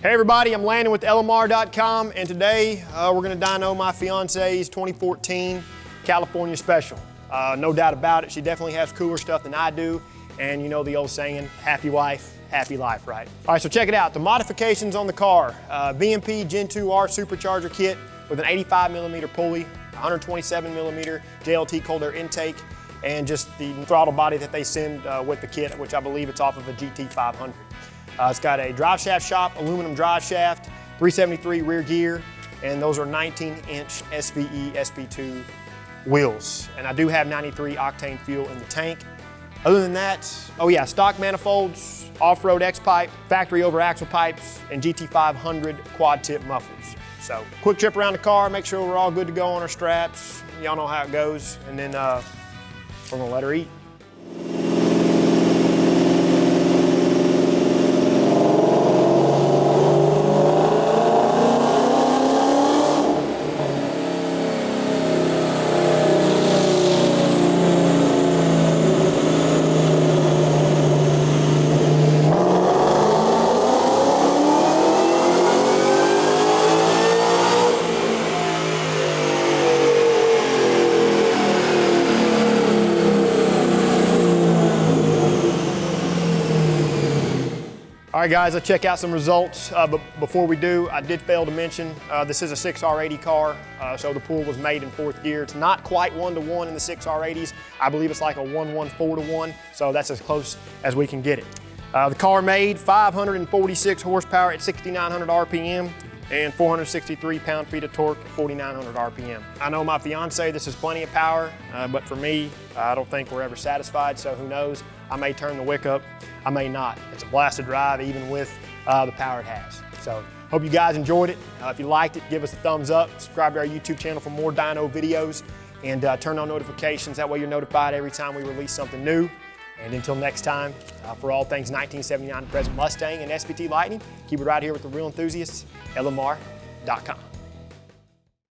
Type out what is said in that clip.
Hey everybody, I'm Landan with LMR.com, and today we're going to dyno my fiance's 2014 California Special. No doubt about it, she definitely has cooler stuff than I do, and you know the old saying, happy wife, happy life, right? All right, so check it out. The modifications on the car, VMP Gen II-R Supercharger Kit with an 85mm pulley, 127mm JLT Cold Air Intake, and just the throttle body that they send with the kit, which I believe it's off of a GT500. It's got a Driveshaft shop, aluminum drive shaft, 373 rear gear, and those are 19-inch SVE SP2 wheels. And I do have 93 Octane Fuel in the tank. Other than that, oh yeah, stock manifolds, off-road X-pipe, factory over axle pipes, and GT500 quad tip mufflers. So quick trip around the car, make sure we're all good to go on our straps. Y'all know how it goes, and then we're gonna let her eat. All right guys, let's check out some results, but before we do, I did fail to mention, this is a 6R80 car, so the pool was made in 4th gear. It's not quite 1-to-1 in the 6R80s. I believe it's like a 1-1-4-to-1, so that's as close as we can get it. The car made 546 horsepower at 6,900 RPM and 463 pound-feet of torque at 4,900 RPM. I know my fiance, this is plenty of power, but for me, I don't think we're ever satisfied, so who knows? I may turn the wick up, I may not. It's a blasted drive even with the power it has. So hope you guys enjoyed it. If you liked it, give us a thumbs up, subscribe to our YouTube channel for more dyno videos, and turn on notifications. That way you're notified every time we release something new. And until next time, for all things 1979 present Mustang and SVT Lightning, keep it right here with the real enthusiasts, LMR.com.